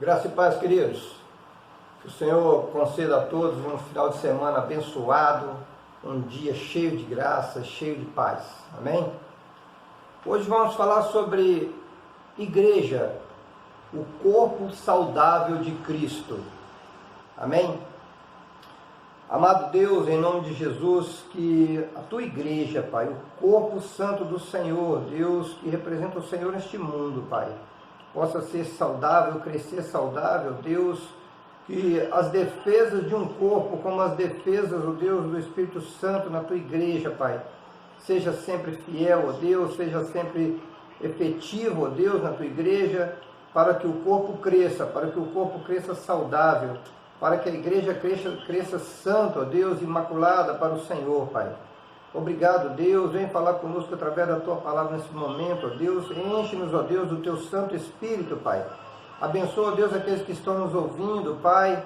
Graça e paz, queridos. Que o Senhor conceda a todos um final de semana abençoado, um dia cheio de graça, cheio de paz. Amém? Hoje vamos falar sobre igreja, o corpo saudável de Cristo. Amém? Amado Deus, em nome de Jesus, que a tua igreja, Pai, o corpo santo do Senhor, Deus, que representa o Senhor neste mundo, Pai, possa ser saudável, crescer saudável, Deus, que as defesas de um corpo, como as defesas, ó Deus, do Espírito Santo na tua igreja, Pai, seja sempre fiel, ó Deus, seja sempre efetivo, ó Deus, na tua igreja, para que o corpo cresça saudável, para que a igreja cresça santo, ó Deus, imaculada para o Senhor, Pai. Obrigado, Deus, vem falar conosco através da Tua Palavra nesse momento, ó Deus, enche-nos, ó Deus, do Teu Santo Espírito, Pai. Abençoa, ó Deus, aqueles que estão nos ouvindo, Pai.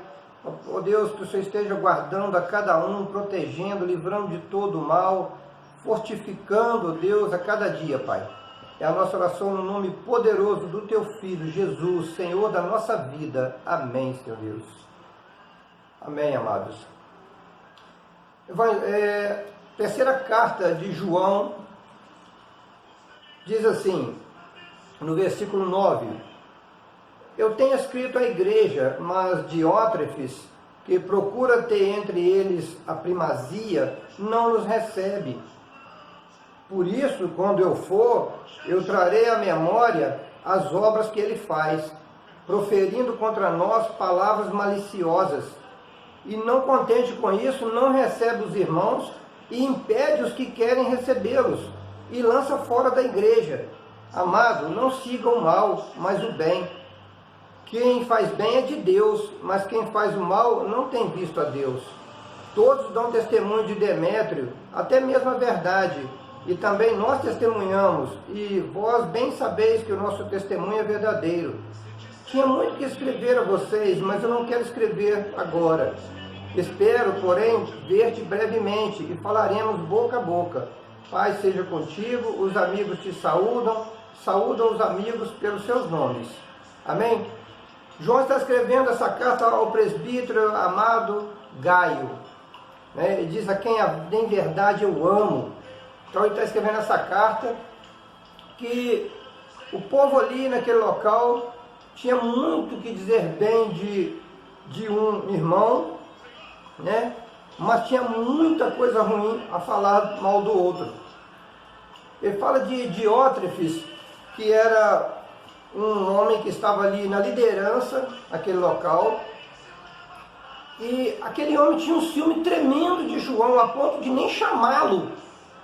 Ó Deus, que o Senhor esteja guardando a cada um, protegendo, livrando de todo o mal, fortificando, ó Deus, a cada dia, Pai. É a nossa oração no nome poderoso do Teu Filho, Jesus, Senhor da nossa vida. Amém, Senhor Deus. Amém, amados. Terceira carta de João, diz assim, no versículo 9, eu tenho escrito à igreja, mas Diótrefes, que procura ter entre eles a primazia, não nos recebe. Por isso, quando eu for, eu trarei à memória as obras que ele faz, proferindo contra nós palavras maliciosas. E não contente com isso, não recebe os irmãos, e impede os que querem recebê-los, e lança fora da igreja. Amado, não siga o mal, mas o bem. Quem faz bem é de Deus, mas quem faz o mal não tem visto a Deus. Todos dão testemunho de Demétrio, até mesmo a verdade, e também nós testemunhamos, e vós bem sabeis que o nosso testemunho é verdadeiro. Tinha muito que escrever a vocês, mas eu não quero escrever agora. Espero, porém, ver-te brevemente e falaremos boca a boca. Paz seja contigo, os amigos te saúdam os amigos pelos seus nomes. Amém? João está escrevendo essa carta ao presbítero amado Gaio. Ele diz a quem em verdade eu amo. Então ele está escrevendo essa carta que o povo ali naquele local tinha muito que dizer bem de um irmão, mas tinha muita coisa ruim a falar mal do outro. Ele fala de Diótrefes, que era um homem que estava ali na liderança naquele local, e aquele homem tinha um ciúme tremendo de João, a ponto de nem chamá-lo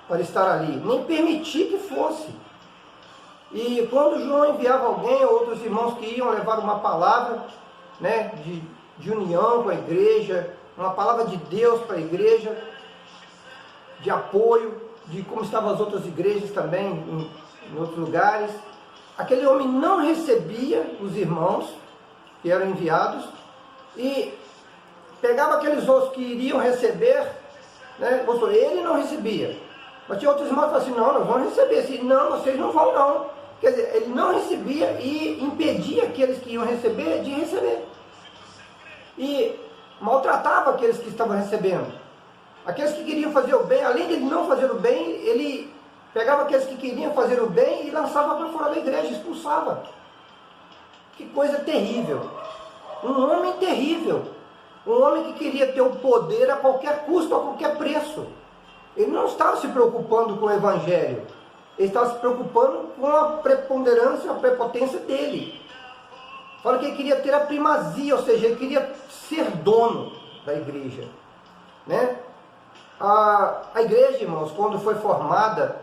para estar ali, nem permitir que fosse. E quando João enviava alguém, ou outros irmãos que iam levar uma palavra de união com a igreja, uma palavra de Deus para a igreja, de apoio, de como estavam as outras igrejas também em outros lugares, aquele homem não recebia os irmãos que eram enviados e pegava aqueles outros que iriam receber, ele não recebia. Mas tinha outros irmãos que falavam assim, não, nós vamos receber. Assim, não, vocês não vão não. Quer dizer, ele não recebia e impedia aqueles que iam receber de receber. E maltratava aqueles que estavam recebendo. Aqueles que queriam fazer o bem, além de ele não fazer o bem, ele pegava aqueles que queriam fazer o bem e lançava para fora da igreja, expulsava. Que coisa terrível. Um homem terrível. Um homem que queria ter o poder a qualquer custo, a qualquer preço. Ele não estava se preocupando com o evangelho. Ele estava se preocupando com a preponderância, a prepotência dele. Fala que ele queria ter a primazia, ou seja, ele queria ser dono da igreja. A igreja, irmãos, quando foi formada,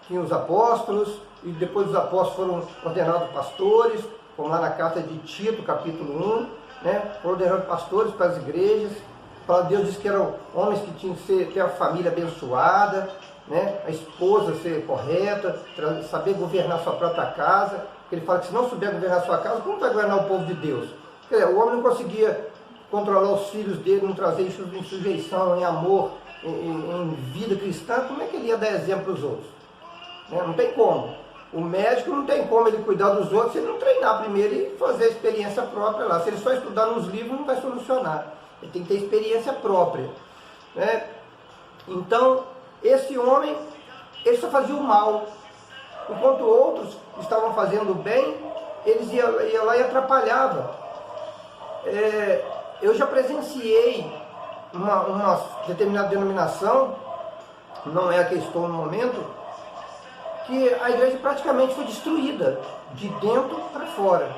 tinha os apóstolos, e depois os apóstolos foram ordenados pastores, como lá na carta de Tito, capítulo 1, foram ordenados pastores para as igrejas. Deus disse que eram homens que tinham que ter a família abençoada, a esposa ser correta, saber governar sua própria casa. Ele fala que se não souber governar sua casa, como vai governar o povo de Deus? Quer dizer, o homem não conseguia controlar os filhos dele, não trazer isso em sujeição, em amor, em vida cristã, como é que ele ia dar exemplo para os outros? Não tem como. O médico não tem como ele cuidar dos outros se ele não treinar primeiro e fazer a experiência própria lá. Se ele só estudar nos livros, não vai solucionar. Ele tem que ter experiência própria, né? Então, esse homem, ele só fazia o mal. Enquanto outros estavam fazendo o bem, eles iam lá e atrapalhavam. Eu já presenciei uma determinada denominação, não é a que estou no momento, que a igreja praticamente foi destruída, de dentro para fora,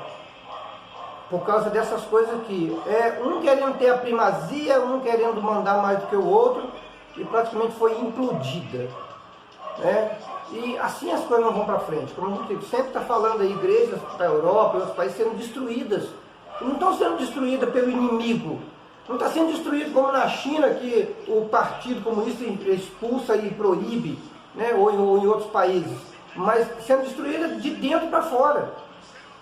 por causa dessas coisas aqui. Um querendo ter a primazia, um querendo mandar mais do que o outro, e praticamente foi implodida, né? E assim as coisas não vão para frente. Como a gente sempre está falando aí, igrejas da Europa e outros países sendo destruídas. E não estão sendo destruídas pelo inimigo. Não está sendo destruído como na China, que o Partido Comunista expulsa e proíbe, né? ou em outros países. Mas sendo destruída de dentro para fora.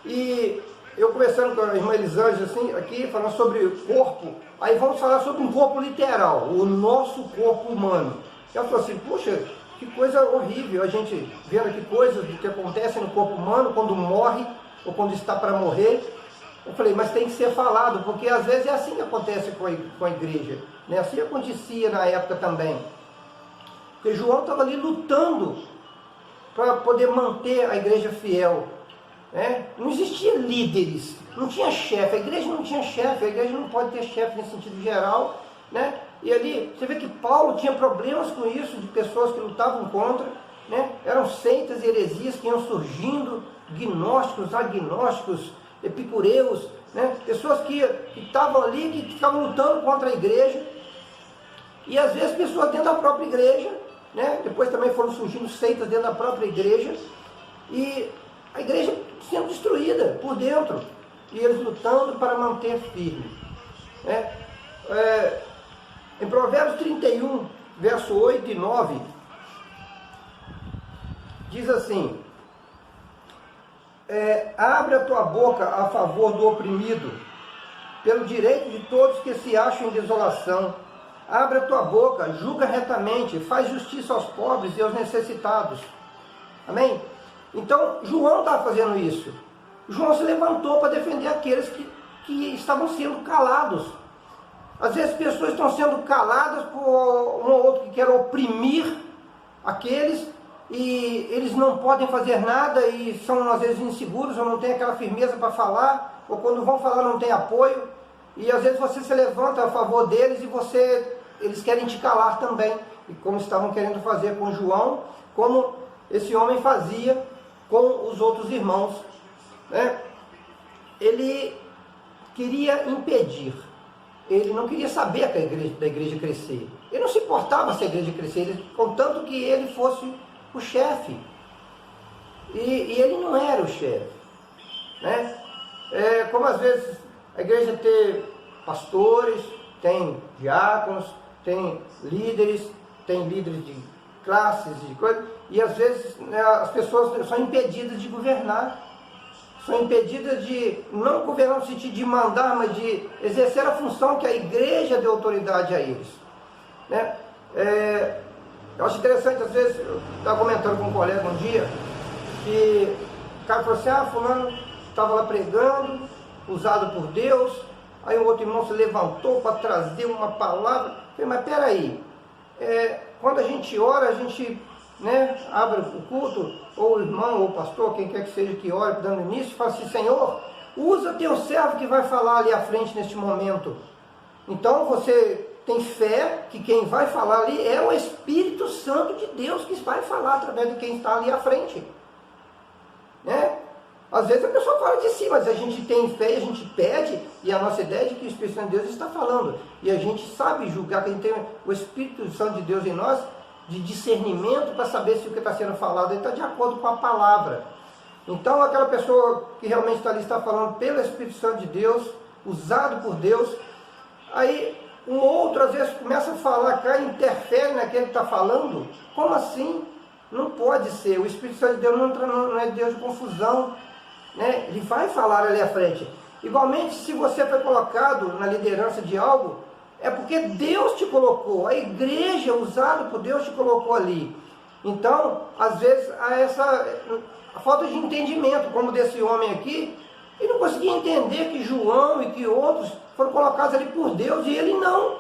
E eu conversando com a irmã Elisângela, assim, aqui, falando sobre o corpo, aí vamos falar sobre um corpo literal, o nosso corpo humano. Ela falou assim, puxa, que coisa horrível, a gente vendo aqui coisas que acontecem no corpo humano, quando morre, ou quando está para morrer. Eu falei, mas tem que ser falado, porque às vezes é assim que acontece com a igreja, né? Assim acontecia na época também. Porque João estava ali lutando para poder manter a igreja fiel, né? Não existia líderes, não tinha chefe, a igreja não tinha chefe, a igreja não pode ter chefe nesse sentido geral, né? E ali, você vê que Paulo tinha problemas com isso, de pessoas que lutavam contra, né? Eram seitas e heresias que iam surgindo, gnósticos, agnósticos, epicureus, né? Pessoas que estavam ali, que ficavam lutando contra a igreja, e às vezes pessoas dentro da própria igreja, né? Depois também foram surgindo seitas dentro da própria igreja, e a igreja sendo destruída por dentro, e eles lutando para manter firme, né? Em Provérbios 31, verso 8 e 9, diz assim, abre a tua boca a favor do oprimido, pelo direito de todos que se acham em desolação. Abre a tua boca, julga retamente, faz justiça aos pobres e aos necessitados. Amém? Então, João estava fazendo isso. João se levantou para defender aqueles que estavam sendo calados. Às vezes pessoas estão sendo caladas por um ou outro que quer oprimir aqueles, e eles não podem fazer nada e são às vezes inseguros ou não têm aquela firmeza para falar, ou quando vão falar não tem apoio, e às vezes você se levanta a favor deles e eles querem te calar também, e como estavam querendo fazer com João, como esse homem fazia com os outros irmãos, né? Ele queria impedir, ele não queria saber da igreja crescer, ele não se importava se a igreja crescer, contanto que ele fosse o chefe, e ele não era o chefe, né? Como às vezes a igreja tem pastores, tem diáconos, tem líderes de classes, de coisas, e às vezes, né, as pessoas são impedidas de governar, são impedidas de não governar no sentido de mandar, mas de exercer a função que a igreja deu autoridade a eles, né? Eu acho interessante, às vezes, eu estava comentando com um colega um dia, que o cara falou assim, fulano estava lá pregando, usado por Deus, aí o outro irmão se levantou para trazer uma palavra. Eu falei, mas peraí, quando a gente ora, a gente, né, abre o culto, ou o irmão, ou o pastor, quem quer que seja que ore, dando início, fala assim, Senhor, usa teu servo que vai falar ali à frente neste momento. Então você tem fé que quem vai falar ali é o Espírito Santo de Deus que vai falar através de quem está ali à frente, né? Às vezes a pessoa fala de si, mas a gente tem fé e a gente pede, e a nossa ideia é de que o Espírito Santo de Deus está falando, e a gente sabe julgar, que a gente tem o Espírito Santo de Deus em nós, de discernimento para saber se o que está sendo falado está de acordo com a palavra. Então aquela pessoa que realmente está ali, está falando pelo Espírito Santo de Deus, usado por Deus, aí um outro às vezes começa a falar cá, interfere naquele que está falando. Como assim? Não pode ser. O Espírito Santo de Deus não é Deus de confusão, né? Ele vai falar ali à frente. Igualmente, se você foi colocado na liderança de algo, é porque Deus te colocou, a igreja usada por Deus te colocou ali. Então, às vezes, há a falta de entendimento, como desse homem aqui. Ele não conseguia entender que João e que outros foram colocados ali por Deus, e ele não.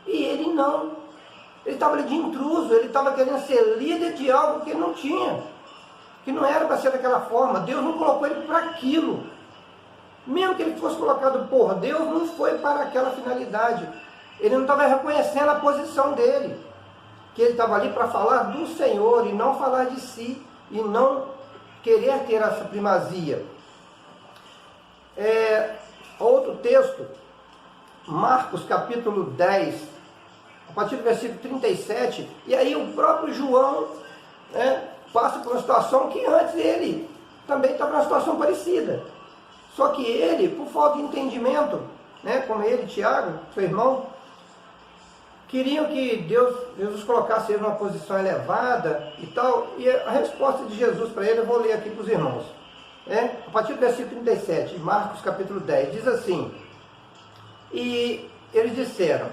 E ele não. Ele estava ali de intruso, ele estava querendo ser líder de algo que ele não tinha, que não era para ser daquela forma. Deus não colocou ele para aquilo. Mesmo que ele fosse colocado por Deus, não foi para aquela finalidade. Ele não estava reconhecendo a posição dele, que ele estava ali para falar do Senhor e não falar de si, e não querer ter essa primazia. Outro texto, Marcos capítulo 10, a partir do versículo 37, e aí o próprio João passa por uma situação que antes ele também estava numa situação parecida. Só que ele, por falta de entendimento, como ele, Tiago, seu irmão, queriam que Jesus colocasse ele numa posição elevada e tal, e a resposta de Jesus para ele, eu vou ler aqui para os irmãos. A partir do versículo 37, Marcos capítulo 10, diz assim: e eles disseram: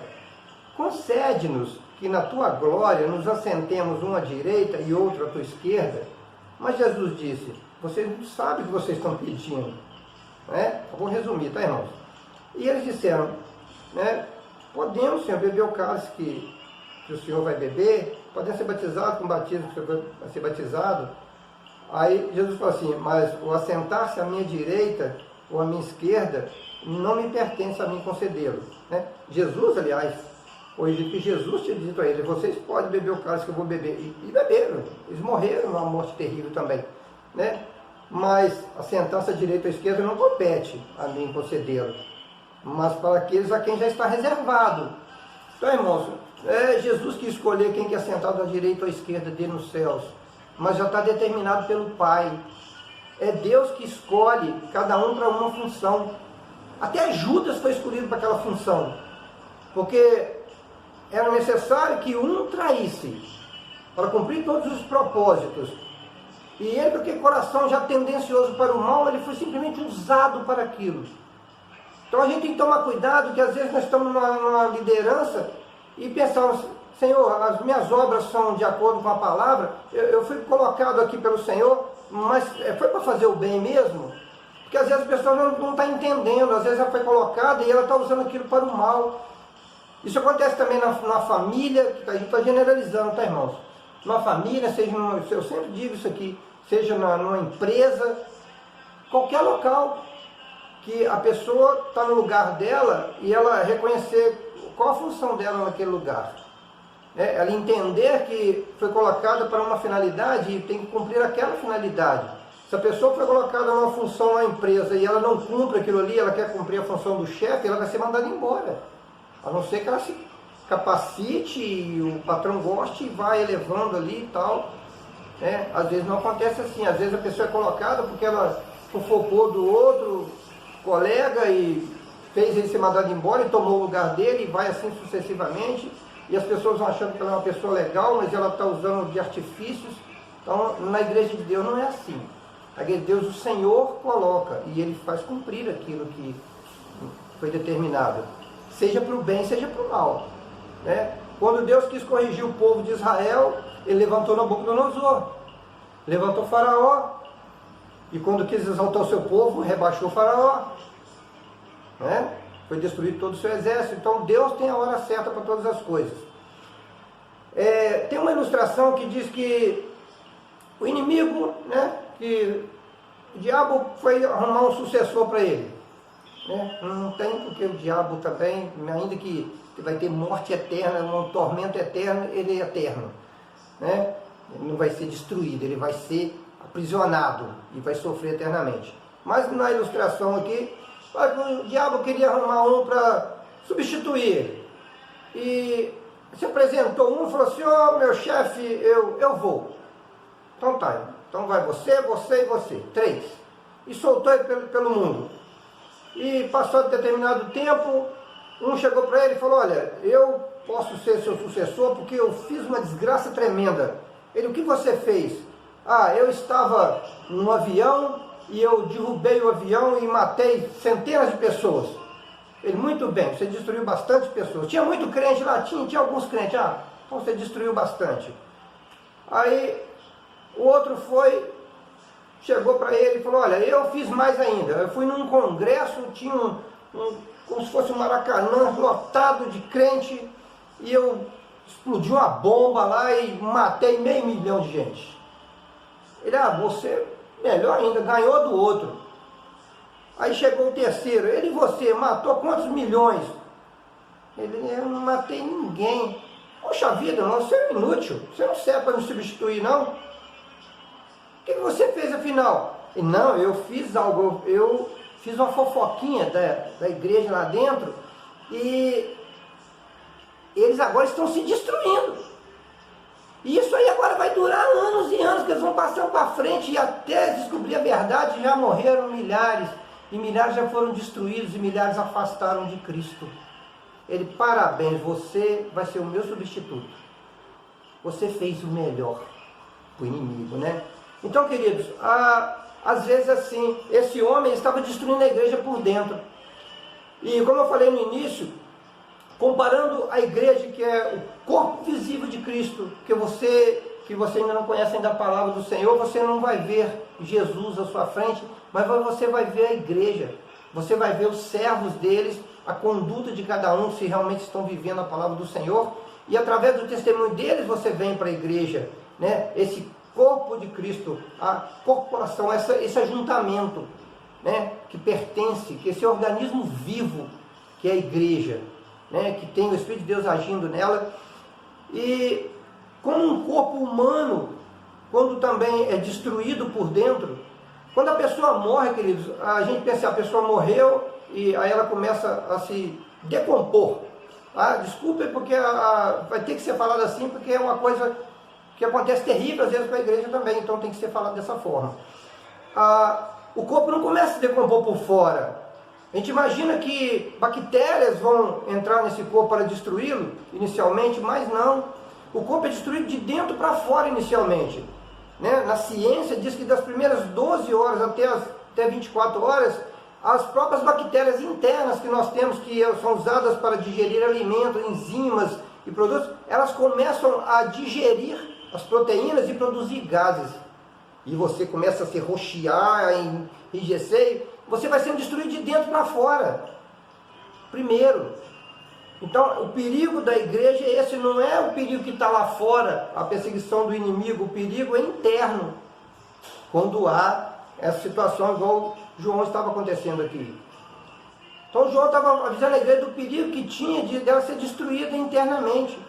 concede-nos que na tua glória nos assentemos um à direita e outro à tua esquerda. Mas Jesus disse: vocês não sabem o que vocês estão pedindo. Eu vou resumir, tá, irmãos? E eles disseram: podemos, Senhor, beber o cálice que o Senhor vai beber, podemos ser batizados com o batismo que o Senhor vai ser batizado. Aí Jesus falou assim: mas o assentar-se à minha direita ou à minha esquerda não me pertence a mim concedê-lo. Jesus, aliás, hoje que Jesus tinha dito a eles: vocês podem beber o cálice que eu vou beber. E beberam, eles morreram numa morte terrível também. Mas assentar-se à direita ou à esquerda não compete a mim concedê-lo, mas para aqueles a quem já está reservado. Então, irmãos, Jesus que escolher quem quer sentar à direita ou à esquerda dele nos céus, mas já está determinado pelo Pai. É Deus que escolhe cada um para uma função. Até Judas foi escolhido para aquela função, porque era necessário que um traísse para cumprir todos os propósitos. E ele, porque coração já tendencioso para o mal, ele foi simplesmente usado para aquilo. Então a gente tem que tomar cuidado, que às vezes nós estamos numa liderança e pensamos: Senhor, as minhas obras são de acordo com a palavra, eu fui colocado aqui pelo Senhor, mas foi para fazer o bem mesmo? Porque às vezes a pessoa não está entendendo, às vezes ela foi colocada e ela está usando aquilo para o mal. Isso acontece também na família, que a gente está generalizando, tá, irmãos? Numa família, seja eu sempre digo isso aqui, seja numa empresa, qualquer local, que a pessoa está no lugar dela e ela reconhecer qual a função dela naquele lugar. Ela entender que foi colocada para uma finalidade e tem que cumprir aquela finalidade. Se a pessoa foi colocada numa função na empresa e ela não cumpre aquilo ali, ela quer cumprir a função do chefe, ela vai ser mandada embora. A não ser que ela se capacite e o patrão goste e vai elevando ali e tal. Às vezes não acontece assim. Às vezes a pessoa é colocada porque ela fofocou do outro colega e fez ele ser mandado embora e tomou o lugar dele, e vai assim sucessivamente. E as pessoas vão achando que ela é uma pessoa legal, mas ela está usando de artifícios. Então, na igreja de Deus não é assim. A igreja de Deus, o Senhor coloca, e Ele faz cumprir aquilo que foi determinado. Seja para o bem, seja para o mal. Quando Deus quis corrigir o povo de Israel, Ele levantou Nabucodonosor, levantou Faraó. E quando quis exaltar o seu povo, rebaixou Faraó. Foi destruído todo o seu exército. Então Deus tem a hora certa para todas as coisas. Tem uma ilustração que diz que o inimigo, que o diabo foi arrumar um sucessor para ele. Não tem, porque o diabo também, ainda que vai ter morte eterna, um tormento eterno, ele é eterno. Ele não vai ser destruído, ele vai ser aprisionado e vai sofrer eternamente. Mas na ilustração aqui, o diabo queria arrumar um para substituir ele. E se apresentou um e falou assim: meu chefe, eu vou. Então tá, então vai você, você e você, 3. E soltou ele pelo mundo. E passou determinado tempo, um chegou para ele e falou: olha, eu posso ser seu sucessor porque eu fiz uma desgraça tremenda. Ele: o que você fez? Eu estava num avião e eu derrubei o avião e matei centenas de pessoas. Ele: muito bem, você destruiu bastante pessoas. Tinha muito crente lá? Tinha alguns crentes. Então você destruiu bastante. Aí o outro chegou para ele e falou, olha, eu fiz mais ainda. Eu fui num congresso, tinha como se fosse um Maracanã lotado de crente, e eu explodi uma bomba lá e matei 500 mil de gente. Ele, você, melhor ainda, ganhou do outro. Aí chegou o terceiro, ele e você, matou quantos milhões? Ele, eu não matei ninguém. Poxa vida, não, você é inútil, você não serve para me substituir, não. O que você fez afinal? Ele, não, eu fiz algo, eu fiz uma fofoquinha da igreja lá dentro, e eles agora estão se destruindo. E isso aí agora vai durar anos e anos, que eles vão passando para frente, e até descobrir a verdade já morreram milhares, e milhares já foram destruídos, e milhares afastaram de Cristo. Ele, parabéns, você vai ser o meu substituto. Você fez o melhor para o inimigo, né? Então, queridos, às vezes assim, esse homem estava destruindo a igreja por dentro. E como eu falei no início, comparando a igreja, que é o corpo visível de Cristo, que você ainda não conhece ainda a palavra do Senhor, você não vai ver Jesus à sua frente, mas você vai ver a igreja, você vai ver os servos deles, a conduta de cada um, se realmente estão vivendo a palavra do Senhor, e através do testemunho deles você vem para a igreja, né? Esse corpo de Cristo, a corporação, esse ajuntamento, né? Que pertence, que esse organismo vivo, que é a igreja, né? Que tem o Espírito de Deus agindo nela, e como um corpo humano, quando também é destruído por dentro, quando a pessoa morre, queridos, a gente pensa, a pessoa morreu, e aí ela começa a se decompor. Desculpe, porque vai ter que ser falado assim, porque é uma coisa que acontece terrível às vezes para a igreja também, então tem que ser falado dessa forma. O corpo não começa a se decompor por fora. A gente imagina que bactérias vão entrar nesse corpo para destruí-lo inicialmente, mas não. O corpo é destruído de dentro para fora inicialmente, né? Na ciência diz que das primeiras 12 horas até 24 horas, as próprias bactérias internas que nós temos, que são usadas para digerir alimentos, enzimas e produtos, elas começam a digerir as proteínas e produzir gases. E você começa a se roxear, a enrijecer, você vai sendo destruído de dentro para fora. Primeiro. Então, o perigo da igreja é esse, não é o perigo que está lá fora, a perseguição do inimigo, o perigo é interno. Quando há essa situação igual João estava acontecendo aqui. Então João estava avisando a igreja do perigo que tinha dela ser destruída internamente.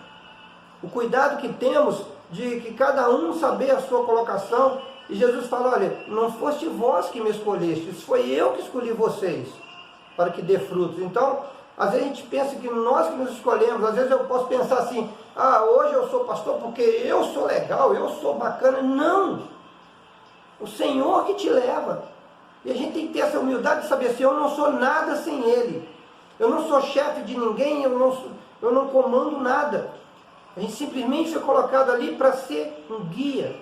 O cuidado que temos de que cada um saber a sua colocação. E Jesus fala, olha, não foste vós que me escolhestes, foi eu que escolhi vocês para que dê frutos. Então, às vezes a gente pensa que nós que nos escolhemos, às vezes eu posso pensar assim, hoje eu sou pastor porque eu sou legal, eu sou bacana. Não! O Senhor que te leva. E a gente tem que ter essa humildade de saber assim, eu não sou nada sem Ele. Eu não sou chefe de ninguém, eu não comando nada. A gente simplesmente foi colocado ali para ser um guia,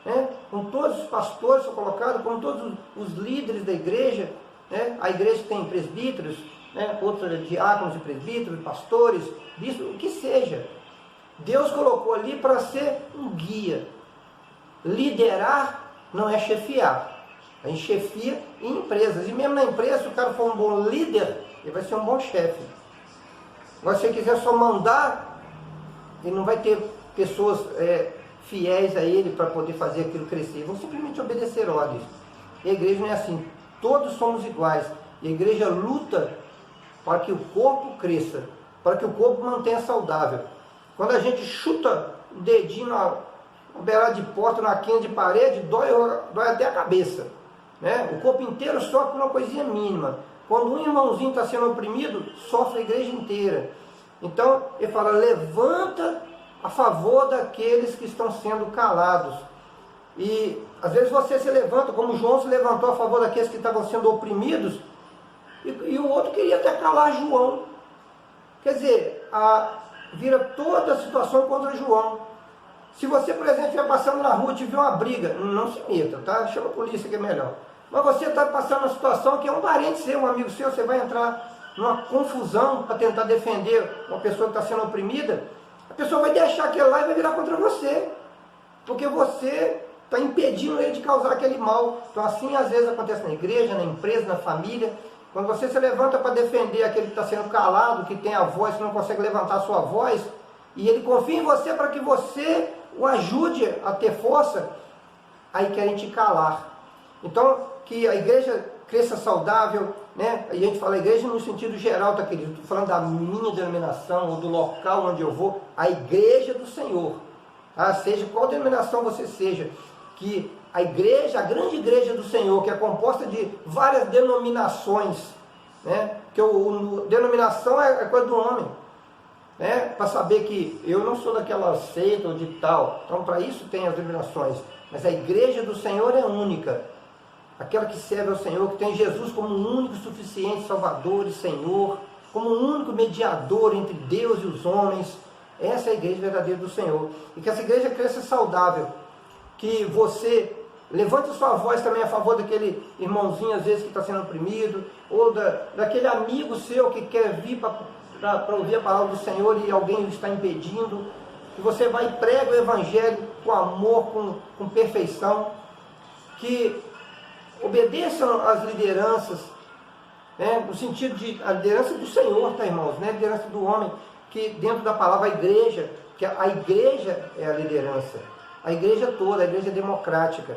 né? Com todos os pastores são colocados, com todos os líderes da igreja, né? A igreja tem presbíteros, né? Outros diáconos e presbíteros, pastores, bispos, o que seja. Deus colocou ali para ser um guia. Liderar não é chefiar. A gente chefia em empresas. E mesmo na empresa, se o cara for um bom líder, ele vai ser um bom chefe. Agora, se ele quiser só mandar, ele não vai ter pessoas fiéis a ele para poder fazer aquilo crescer. Vão simplesmente obedecer ordens. E a igreja não é assim. Todos somos iguais. E a igreja luta para que o corpo cresça, para que o corpo mantenha saudável. Quando a gente chuta o dedinho na beirada de porta, na quina de parede, dói até a cabeça, né? O corpo inteiro sofre por uma coisinha mínima. Quando um irmãozinho está sendo oprimido, sofre a igreja inteira. Então, ele fala, levanta a favor daqueles que estão sendo calados. E, às vezes, você se levanta, como João se levantou a favor daqueles que estavam sendo oprimidos, e o outro queria até calar João. Quer dizer, vira toda a situação contra João. Se você, por exemplo, estiver passando na rua e tiver uma briga, não se meta, tá? Chama a polícia que é melhor. Mas você está passando uma situação que é um parente seu, um amigo seu, você vai entrar numa confusão para tentar defender uma pessoa que está sendo oprimida, a pessoa vai deixar aquilo lá e vai virar contra você. porque você está impedindo ele de causar aquele mal. Então assim às vezes acontece na igreja, na empresa, na família. Quando você se levanta para defender aquele que está sendo calado, que tem a voz, que não consegue levantar a sua voz, e ele confia em você para que você o ajude a ter força, aí querem te calar. Então, que a igreja cresça saudável, né? E a gente fala igreja no sentido geral, tá, querido? Estou falando da minha denominação, ou do local onde eu vou, a igreja do Senhor. Tá? Seja qual denominação você seja, que a igreja, a grande igreja do Senhor, que é composta de várias denominações, né? Que denominação é coisa do homem, né? Para saber que eu não sou daquela seita ou de tal, então para isso tem as denominações, mas a igreja do Senhor é única, aquela que serve ao Senhor, que tem Jesus como o único suficiente Salvador e Senhor, como o único mediador entre Deus e os homens. Essa é a igreja verdadeira do Senhor, e que essa igreja cresça saudável, que você levante a sua voz também a favor daquele irmãozinho às vezes que está sendo oprimido, ou daquele amigo seu que quer vir para ouvir a palavra do Senhor e alguém o está impedindo, que você vai e prega o evangelho com amor, com perfeição, que obedeçam às lideranças, né, no sentido de a liderança do Senhor, tá, irmãos, não é a liderança do homem, que dentro da palavra a igreja, que a igreja é a liderança, a igreja toda, a igreja democrática,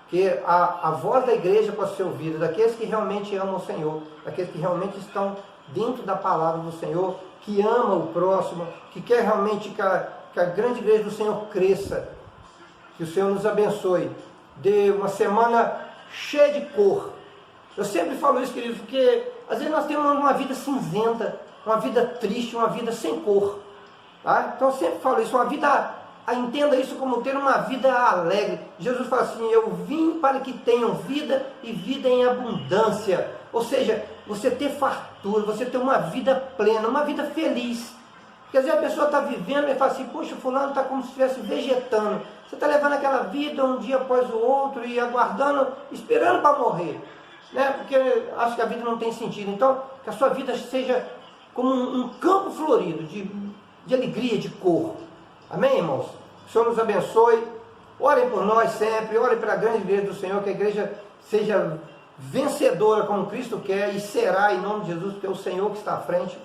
que a voz da igreja pode ser ouvida, daqueles que realmente amam o Senhor, daqueles que realmente estão dentro da palavra do Senhor, que ama o próximo, que quer realmente que a grande igreja do Senhor cresça. Que o Senhor nos abençoe, dê uma semana cheia de cor. Eu sempre falo isso, queridos, porque às vezes nós temos uma vida cinzenta, uma vida triste, uma vida sem cor, tá? Então eu sempre falo isso, uma vida, entenda isso como ter uma vida alegre. Jesus fala assim, eu vim para que tenham vida e vida em abundância, ou seja, você ter fartura, você ter uma vida plena, uma vida feliz. Porque às vezes a pessoa está vivendo e fala assim, poxa, fulano está como se estivesse vegetando. Você está levando aquela vida um dia após o outro e aguardando, esperando para morrer, né? Porque acho que a vida não tem sentido. Então, que a sua vida seja como um campo florido, de alegria, de cor. Amém, irmãos? O Senhor nos abençoe. Orem por nós sempre, orem para a grande igreja do Senhor, que a igreja seja vencedora como Cristo quer e será em nome de Jesus, porque é o Senhor que está à frente.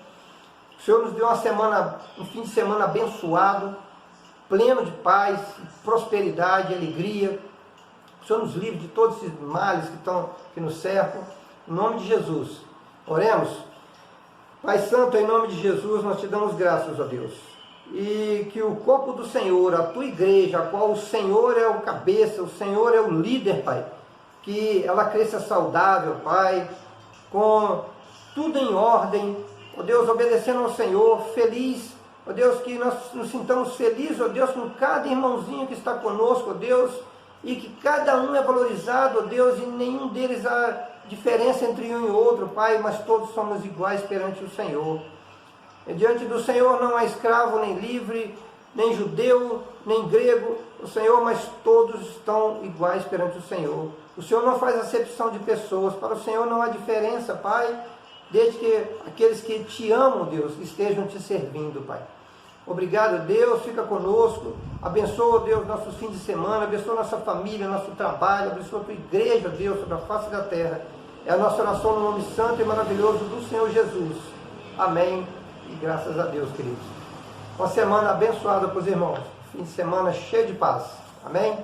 O Senhor nos deu uma semana, um fim de semana abençoado, pleno de paz, prosperidade, alegria. O Senhor nos livre de todos esses males que nos cercam. Em nome de Jesus. Oremos. Pai Santo, em nome de Jesus, nós te damos graças, ó Deus. E que o corpo do Senhor, a tua igreja, a qual o Senhor é o cabeça, o Senhor é o líder, Pai, que ela cresça saudável, Pai, com tudo em ordem, ó Deus, obedecendo ao Senhor, feliz, ó Deus, que nós nos sintamos felizes, ó Deus, com cada irmãozinho que está conosco, ó Deus, e que cada um é valorizado, ó Deus, e nenhum deles há diferença entre um e outro, Pai, mas todos somos iguais perante o Senhor. E diante do Senhor não há escravo, nem livre, nem judeu, nem grego, o Senhor, mas todos estão iguais perante o Senhor. O Senhor não faz acepção de pessoas, para o Senhor não há diferença, Pai, desde que aqueles que te amam, Deus, estejam te servindo, Pai. Obrigado, Deus, fica conosco, abençoa, Deus, nossos fins de semana, abençoa nossa família, nosso trabalho, abençoa a tua igreja, Deus, sobre a face da terra. É a nossa oração no nome santo e maravilhoso do Senhor Jesus. Amém. E graças a Deus, queridos. Uma semana abençoada para os irmãos. Fim de semana cheio de paz. Amém?